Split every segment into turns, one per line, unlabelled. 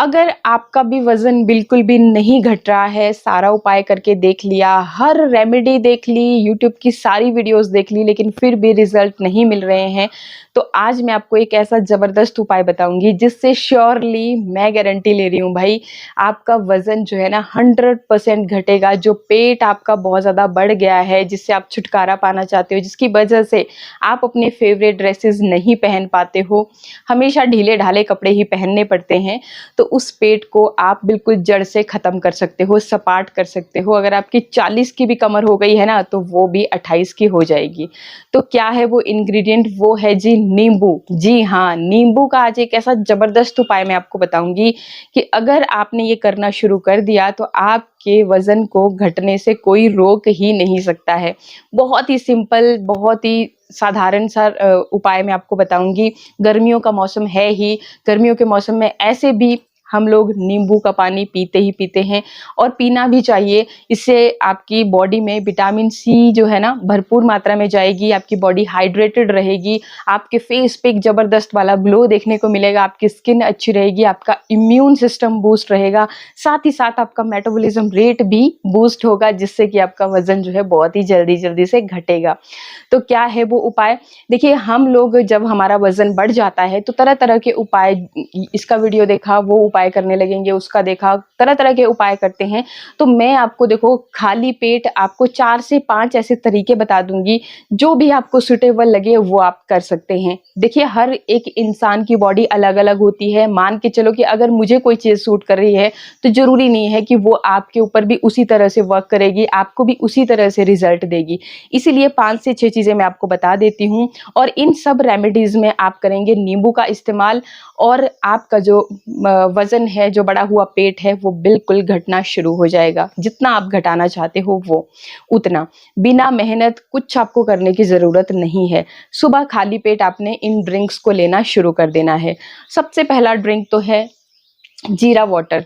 अगर आपका भी वज़न बिल्कुल भी नहीं घट रहा है, सारा उपाय करके देख लिया, हर रेमेडी देख ली, यूट्यूब की सारी वीडियोज़ देख ली, लेकिन फिर भी रिज़ल्ट नहीं मिल रहे हैं, तो आज मैं आपको एक ऐसा ज़बरदस्त उपाय बताऊँगी जिससे श्योरली मैं गारंटी ले रही हूँ भाई, आपका वज़न जो है ना 100% घटेगा। जो पेट आपका बहुत ज़्यादा बढ़ गया है, जिससे आप छुटकारा पाना चाहते हो, जिसकी वजह से आप अपने फेवरेट ड्रेसेस नहीं पहन पाते हो, हमेशा ढीले-ढाले कपड़े ही पहनने पड़ते हैं, तो उस पेट को आप बिल्कुल जड़ से ख़त्म कर सकते हो, सपाट कर सकते हो। अगर आपकी 40 की भी कमर हो गई है ना, तो वो भी 28 की हो जाएगी। तो क्या है वो इंग्रेडिएंट? वो है जी नींबू। जी हाँ, नींबू का आज एक ऐसा ज़बरदस्त उपाय मैं आपको बताऊँगी कि अगर आपने ये करना शुरू कर दिया तो आपके वज़न को घटने से कोई रोक ही नहीं सकता है। बहुत ही सिंपल, बहुत ही साधारण सा उपाय मैं आपको बताऊँगी। गर्मियों का मौसम है ही, गर्मियों के मौसम में ऐसे भी हम लोग नींबू का पानी पीते ही पीते हैं और पीना भी चाहिए। इससे आपकी बॉडी में विटामिन सी जो है ना भरपूर मात्रा में जाएगी, आपकी बॉडी हाइड्रेटेड रहेगी, आपके फेस पे एक ज़बरदस्त वाला ग्लो देखने को मिलेगा, आपकी स्किन अच्छी रहेगी, आपका इम्यून सिस्टम बूस्ट रहेगा, साथ ही साथ आपका मेटाबॉलिज्म रेट भी बूस्ट होगा, जिससे कि आपका वज़न जो है बहुत ही जल्दी-जल्दी से घटेगा। तो क्या है वो उपाय? देखिए, हम लोग जब हमारा वज़न बढ़ जाता है तो तरह-तरह के उपाय, इसका वीडियो देखा वो उपाय करने लगेंगे, उसका देखा, तरह-तरह के उपाय करते हैं। तो मैं आपको देखो खाली पेट आपको 4 से 5 ऐसे तरीके बता दूँगी, जो भी आपको सूटेबल लगे वो आप कर सकते हैं। देखिए, हर एक इंसान की बॉडी अलग-अलग होती है। मान के चलो कि अगर मुझे कोई चीज़ सूट कर रही है, तो ज़रूरी नहीं है कि वो आपके ऊपर भी उसी तरह से वर्क करेगी, आपको भी उसी तरह से रिज़ल्ट देगी। इसीलिए 5 से 6 चीज़ें मैं आपको बता देती हूँ और इन सब रेमेडीज़ में आप करेंगे नींबू का इस्तेमाल और आपका जो वज़न है, जो बढ़ा हुआ पेट है, वो बिल्कुल घटना शुरू हो जाएगा। जितना आप घटाना चाहते हो वो, उतना। बिना मेहनत कुछ आपको करने की ज़रूरत नहीं है। सुबह खाली पेट आपने इन ड्रिंक्स को लेना शुरू कर देना है। सबसे पहला ड्रिंक तो है जीरा वाटर।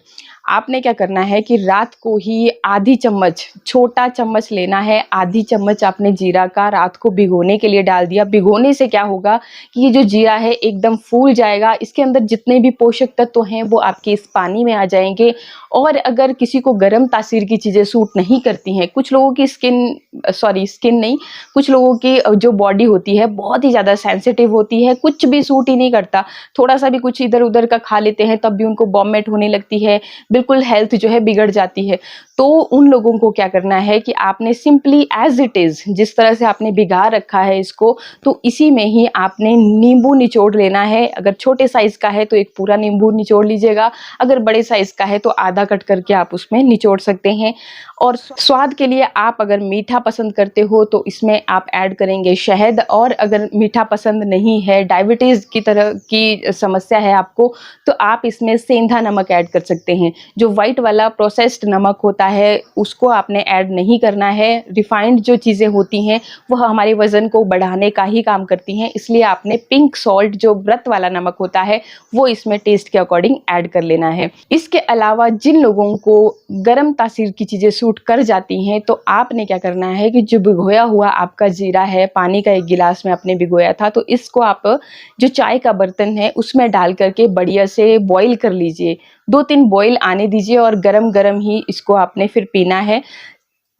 आपने क्या करना है कि रात को ही आधी चम्मच, छोटा चम्मच लेना है, आधी चम्मच आपने जीरा का रात को भिगोने के लिए डाल दिया। भिगोने से क्या होगा कि ये जो जीरा है एकदम फूल जाएगा, इसके अंदर जितने भी पोषक तत्व हैं वो आपके इस पानी में आ जाएँगे। और अगर किसी को गर्म तासीर की चीज़ें सूट नहीं करती हैं, कुछ लोगों की स्किन नहीं, कुछ लोगों की जो बॉडी होती है बहुत ही ज़्यादा सेंसिटिव होती है, कुछ भी सूट ही नहीं करता। थोड़ा-सा भी कुछ इधर-उधर का खा लेते हैं तब भी उनको वॉमिट होने लगती है, बिल्कुल हेल्थ जो है बिगड़ जाती है। तो उन लोगों को क्या करना है कि आपने सिंपली एज़ इट इज़, जिस तरह से आपने भिगा रखा है इसको, तो इसी में ही आपने नींबू निचोड़ लेना है। अगर छोटे साइज़ का है तो एक पूरा नींबू निचोड़ लीजिएगा, अगर बड़े साइज़ का है तो आधा कट करके आप उसमें निचोड़ सकते हैं। और स्वाद के लिए आप अगर मीठा पसंद करते हो तो इसमें आप ऐड करेंगे शहद, और अगर मीठा पसंद नहीं है, डायबिटीज़ की तरह की समस्या है आपको, तो आप इसमें सेंधा नमक ऐड कर सकते हैं। जो व्हाइट वाला प्रोसेस्ड नमक होता है उसको आपने ऐड नहीं करना है। रिफाइंड जो चीज़ें होती हैं वो हमारे वज़न को बढ़ाने का ही काम करती हैं, इसलिए आपने पिंक सॉल्ट जो व्रत वाला नमक होता है वो इसमें टेस्ट के अकॉर्डिंग ऐड कर लेना है। इसके अलावा जिन लोगों को गर्म तासीर की चीज़ें सूट कर जाती हैं, तो आपने क्या करना है कि जो भिगोया हुआ आपका जीरा है, पानी का 1 गिलास में आपने भिगोया था, तो इसको आप जो चाय का बर्तन है उसमें डाल करके बढ़िया से बॉईल कर लीजिए। 2-3 बॉईल आने दीजिए और गरम-गरम ही इसको आपने फिर पीना है।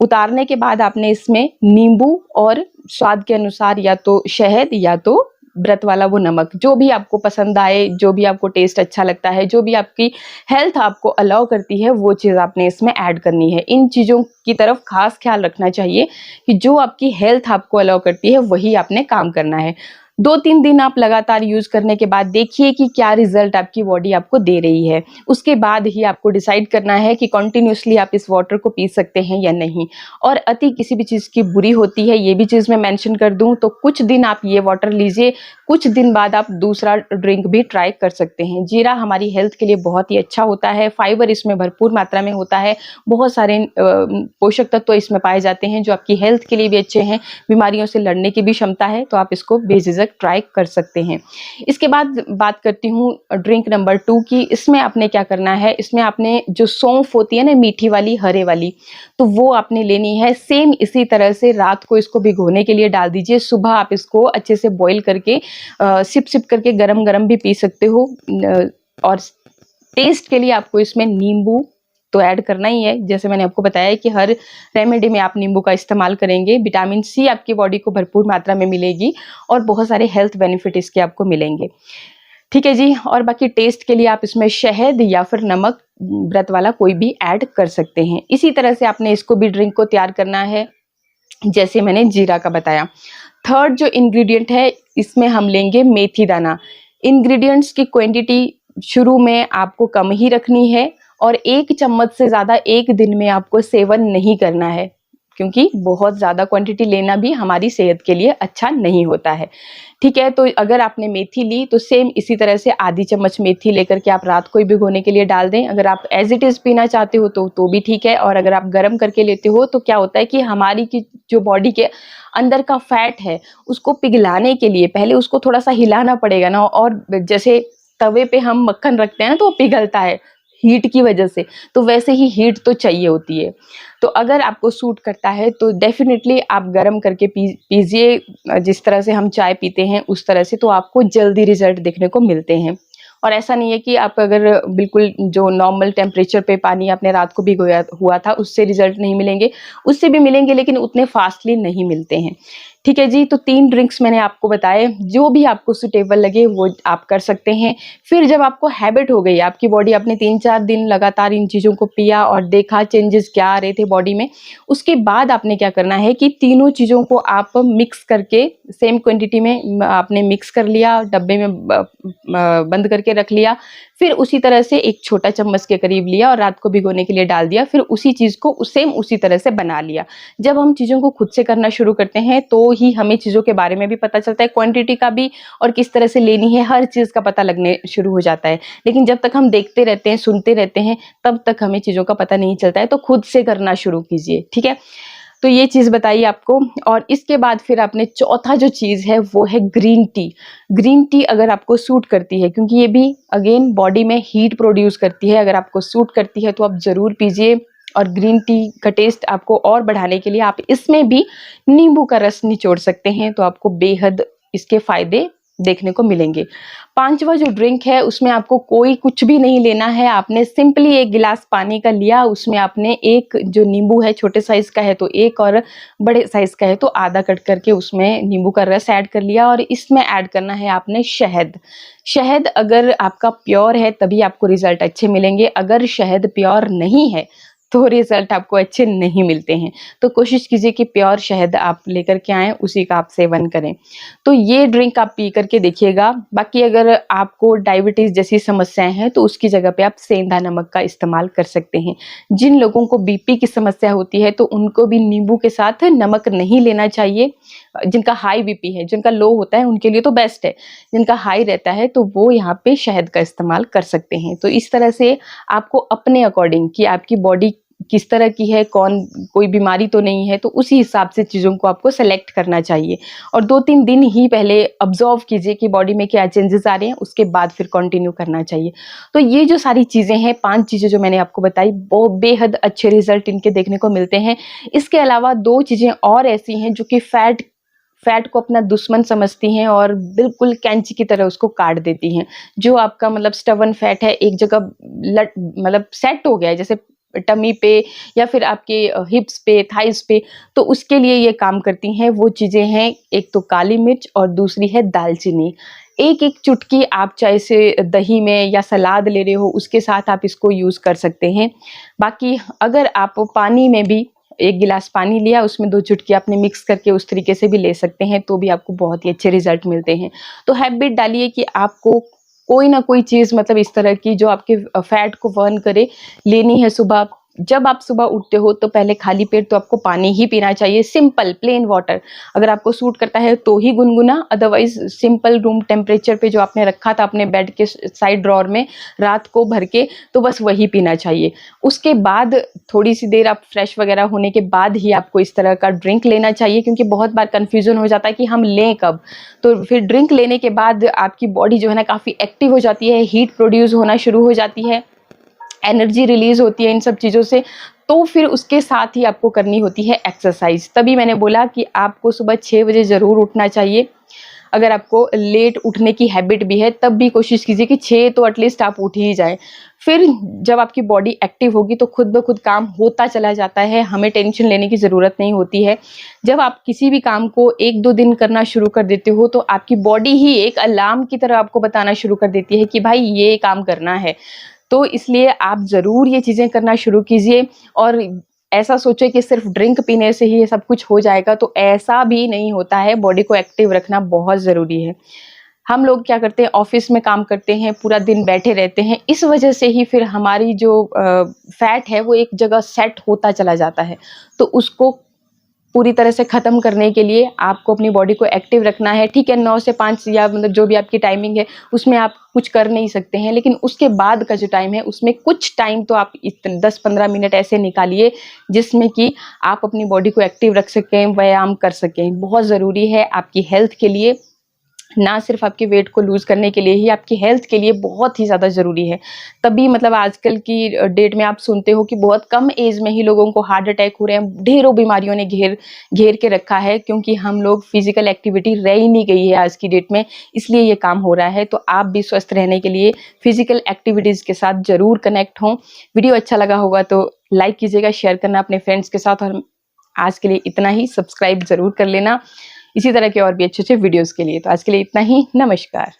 उतारने के बाद आपने इसमें नींबू और स्वाद के अनुसार या तो शहद या तो व्रत वाला वो नमक, जो भी आपको पसंद आए, जो भी आपको टेस्ट अच्छा लगता है, जो भी आपकी हेल्थ आपको अलाउ करती है, वो चीज़ आपने इसमें ऐड करनी है। इन चीज़ों की तरफ खास ख्याल रखना चाहिए कि जो आपकी हेल्थ आपको अलाउ करती है वही आपने काम करना है। 2-3 दिन आप लगातार यूज़ करने के बाद देखिए कि क्या रिज़ल्ट आपकी बॉडी आपको दे रही है। उसके बाद ही आपको डिसाइड करना है कि कंटिन्यूअसली आप इस वाटर को पी सकते हैं या नहीं। और अति किसी भी चीज़ की बुरी होती है, ये भी चीज़ मैं मेंशन कर दूँ, तो कुछ दिन आप ये वाटर लीजिए, कुछ दिन बाद आप दूसरा ड्रिंक भी ट्राई कर सकते हैं। जीरा हमारी हेल्थ के लिए बहुत ही अच्छा होता है, फाइबर इसमें भरपूर मात्रा में होता है, बहुत सारे पोषक तत्व इसमें पाए जाते हैं जो आपकी हेल्थ के लिए भी अच्छे हैं, बीमारियों से लड़ने की भी क्षमता है, तो आप इसको बेझिझक ट्राई कर सकते हैं। इसके बाद बात करती हूँ ड्रिंक नंबर 2 की। इसमें आपने क्या करना है, इसमें आपने जो सौंफ होती है ना मीठी वाली, हरे वाली, तो वो आपने लेनी है। सेम इसी तरह से रात को इसको भिगोने के लिए डाल दीजिए, सुबह आप इसको अच्छे से बॉईल करके सिप-सिप करके गरम-गरम भी पी सकते हो। और टेस्ट के लिए आपको इसमें नींबू तो ऐड करना ही है। जैसे मैंने आपको बताया कि हर रेमेडी में आप नींबू का इस्तेमाल करेंगे, विटामिन सी आपकी बॉडी को भरपूर मात्रा में मिलेगी और बहुत सारे हेल्थ बेनिफिट इसके आपको मिलेंगे। ठीक है जी। और बाकी टेस्ट के लिए आप इसमें शहद या फिर नमक व्रत वाला कोई भी ऐड कर सकते हैं। इसी तरह से आपने इसको भी ड्रिंक को तैयार करना है जैसे मैंने जीरा का बताया। थर्ड जो इंग्रेडिएंट है, इसमें हम लेंगे मेथी दाना। इंग्रेडिएंट्स की क्वांटिटी शुरू में आपको कम ही रखनी है और 1 चम्मच से ज़्यादा एक दिन में आपको सेवन नहीं करना है, क्योंकि बहुत ज़्यादा क्वांटिटी लेना भी हमारी सेहत के लिए अच्छा नहीं होता है। ठीक है, तो अगर आपने मेथी ली तो सेम इसी तरह से आधी चम्मच मेथी लेकर के आप रात को ही भिगोने के लिए डाल दें। अगर आप एज इट इज़ पीना चाहते हो तो भी ठीक है। और अगर आप गर्म करके लेते हो तो क्या होता है कि हमारी की जो बॉडी के अंदर का फैट है उसको पिघलाने के लिए पहले उसको थोड़ा सा हिलाना पड़ेगा ना, और जैसे तवे पे हम मक्खन रखते हैं ना तो वो पिघलता है हीट की वजह से, तो वैसे ही हीट तो चाहिए होती है। तो अगर आपको सूट करता है तो डेफिनेटली आप गर्म करके पीजिए, जिस तरह से हम चाय पीते हैं उस तरह से, तो आपको जल्दी रिजल्ट देखने को मिलते हैं। और ऐसा नहीं है कि आप अगर बिल्कुल जो नॉर्मल टेम्परेचर पे पानी आपने रात को भिगोया हुआ था उससे रिजल्ट नहीं मिलेंगे, उससे भी मिलेंगे लेकिन उतने फास्टली नहीं मिलते हैं। ठीक है जी। तो 3 ड्रिंक्स मैंने आपको बताए, जो भी आपको सुटेबल लगे वो आप कर सकते हैं। फिर जब आपको हैबिट हो गई, आपकी बॉडी, आपने 3-4 दिन लगातार इन चीज़ों को पिया और देखा चेंजेस क्या आ रहे थे बॉडी में, उसके बाद आपने क्या करना है कि तीनों चीज़ों को आप मिक्स करके सेम क्वांटिटी में आपने मिक्स कर लिया, डब्बे में बंद करके रख लिया। फिर उसी तरह से एक छोटा चम्मच के करीब लिया और रात को भिगोने के लिए डाल दिया। फिर उसी चीज़ को सेम उसी तरह से बना लिया। जब हम चीज़ों को खुद से करना शुरू करते हैं तो ही हमें चीज़ों के बारे में भी पता चलता है, क्वांटिटी का भी, और किस तरह से लेनी है, हर चीज़ का पता लगने शुरू हो जाता है। लेकिन जब तक हम देखते रहते हैं, सुनते रहते हैं, तब तक हमें चीज़ों का पता नहीं चलता है। तो खुद से करना शुरू कीजिए। ठीक है, तो ये चीज़ बताइए आपको। और इसके बाद फिर आपने चौथा जो चीज़ है वो है ग्रीन टी। ग्रीन टी अगर आपको सूट करती है, क्योंकि ये भी अगेन बॉडी में हीट प्रोड्यूस करती है, अगर आपको सूट करती है तो आप ज़रूर पीजिए। और ग्रीन टी का टेस्ट आपको और बढ़ाने के लिए आप इसमें भी नींबू का रस निचोड़ सकते हैं, तो आपको बेहद इसके फायदे देखने को मिलेंगे। 5वां जो ड्रिंक है उसमें आपको कोई कुछ भी नहीं लेना है। आपने सिंपली 1 गिलास पानी का लिया, उसमें आपने एक जो नींबू है, छोटे साइज का है तो एक, और बड़े साइज का है तो आधा कट करके उसमें नींबू का रस ऐड कर लिया। और इसमें ऐड करना है आपने शहद। शहद अगर आपका प्योर है तभी आपको रिजल्ट अच्छे मिलेंगे, अगर शहद प्योर नहीं है तो रिजल्ट आपको अच्छे नहीं मिलते हैं। तो कोशिश कीजिए कि प्योर शहद आप लेकर के आएँ, उसी का आप सेवन करें। तो ये ड्रिंक आप पी करके देखिएगा। बाकी अगर आपको डायबिटीज़ जैसी समस्याएं हैं तो उसकी जगह पे आप सेंधा नमक का इस्तेमाल कर सकते हैं। जिन लोगों को बीपी की समस्या होती है तो उनको भी नींबू के साथ नमक नहीं लेना चाहिए। जिनका हाई बीपी है, जिनका लो होता है उनके लिए तो बेस्ट है, जिनका हाई रहता है तो वो यहाँ पे शहद का इस्तेमाल कर सकते हैं। तो इस तरह से आपको अपने अकॉर्डिंग कि आपकी बॉडी किस तरह की है, कोई बीमारी तो नहीं है, तो उसी हिसाब से चीज़ों को आपको सेलेक्ट करना चाहिए। और 2-3 दिन ही पहले ऑब्जर्व कीजिए कि बॉडी में क्या चेंजेस आ रहे हैं, उसके बाद फिर कंटिन्यू करना चाहिए। तो ये जो सारी चीज़ें हैं, 5 चीज़ें जो मैंने आपको बताई, वो बेहद अच्छे रिजल्ट इनके देखने को मिलते हैं। इसके अलावा 2 चीज़ें और ऐसी हैं जो कि फैट को अपना दुश्मन समझती हैं और बिल्कुल कैंची की तरह उसको काट देती हैं। जो आपका मतलब स्टबर्न फैट है, एक जगह मतलब सेट हो गया है, जैसे टमी पे या फिर आपके हिप्स पे, थाइस पे, तो उसके लिए ये काम करती हैं। वो चीज़ें हैं, एक तो काली मिर्च और दूसरी है दालचीनी। एक चुटकी आप चाहे से दही में या सलाद ले रहे हो उसके साथ आप इसको यूज़ कर सकते हैं। बाकी अगर आप पानी में भी 1 गिलास पानी लिया, उसमें 2 चुटकी आपने मिक्स करके उस तरीके से भी ले सकते हैं, तो भी आपको बहुत ही अच्छे रिजल्ट मिलते हैं। तो हैबिट डालिए कि आपको कोई ना कोई चीज़, मतलब इस तरह की जो आपके फैट को बर्न करे, लेनी है सुबह। जब आप सुबह उठते हो तो पहले खाली पेट तो आपको पानी ही पीना चाहिए, सिंपल प्लेन वाटर। अगर आपको सूट करता है तो ही गुनगुना, अदरवाइज सिंपल रूम टेम्परेचर पे जो आपने रखा था अपने बेड के साइड ड्रॉर में रात को भर के, तो बस वही पीना चाहिए। उसके बाद थोड़ी सी देर आप फ्रेश वगैरह होने के बाद ही आपको इस तरह का ड्रिंक लेना चाहिए, क्योंकि बहुत बार कन्फ्यूजन हो जाता है कि हम लें कब। तो फिर ड्रिंक लेने के बाद आपकी बॉडी जो है ना काफ़ी एक्टिव हो जाती है, हीट प्रोड्यूस होना शुरू हो जाती है, एनर्जी रिलीज होती है इन सब चीज़ों से। तो फिर उसके साथ ही आपको करनी होती है एक्सरसाइज। तभी मैंने बोला कि आपको सुबह 6 बजे ज़रूर उठना चाहिए। अगर आपको लेट उठने की हैबिट भी है तब भी कोशिश कीजिए कि 6 तो एटलीस्ट आप उठ ही जाएँ। फिर जब आपकी बॉडी एक्टिव होगी तो खुद ब खुद काम होता चला जाता है, हमें टेंशन लेने की ज़रूरत नहीं होती है। जब आप किसी भी काम को 1-2 दिन करना शुरू कर देते हो तो आपकी बॉडी ही एक अलार्म की तरह आपको बताना शुरू कर देती है कि भाई ये काम करना है। तो इसलिए आप ज़रूर ये चीज़ें करना शुरू कीजिए और ऐसा सोचे कि सिर्फ ड्रिंक पीने से ही ये सब कुछ हो जाएगा, तो ऐसा भी नहीं होता है। बॉडी को एक्टिव रखना बहुत ज़रूरी है। हम लोग क्या करते हैं, ऑफिस में काम करते हैं, पूरा दिन बैठे रहते हैं, इस वजह से ही फिर हमारी जो फैट है वो एक जगह सेट होता चला जाता है। तो उसको पूरी तरह से ख़त्म करने के लिए आपको अपनी बॉडी को एक्टिव रखना है। ठीक है, 9 से 5 या मतलब जो भी आपकी टाइमिंग है, उसमें आप कुछ कर नहीं सकते हैं, लेकिन उसके बाद का जो टाइम है, उसमें कुछ टाइम तो आप 10-15 मिनट ऐसे निकालिए, जिसमें कि आप अपनी बॉडी को एक्टिव रख सकें, व्यायाम कर सकें। बहुत ज़रूरी है आपकी हेल्थ के लिए, ना सिर्फ आपके वेट को लूज़ करने के लिए ही, आपकी हेल्थ के लिए बहुत ही ज़्यादा ज़रूरी है। तभी मतलब आजकल की डेट में आप सुनते हो कि बहुत कम एज में ही लोगों को हार्ट अटैक हो रहे हैं, ढेरों बीमारियों ने घेर के रखा है, क्योंकि हम लोग फिज़िकल एक्टिविटी रह ही नहीं गई है आज की डेट में, इसलिए ये काम हो रहा है। तो आप भी स्वस्थ रहने के लिए फिज़िकल एक्टिविटीज़ के साथ ज़रूर कनेक्ट हों। वीडियो अच्छा लगा होगा तो लाइक कीजिएगा, शेयर करना अपने फ्रेंड्स के साथ, और आज के लिए इतना ही। सब्सक्राइब ज़रूर कर लेना इसी तरह के और भी अच्छे-अच्छे वीडियोज़ के लिए। तो आज के लिए इतना ही, नमस्कार।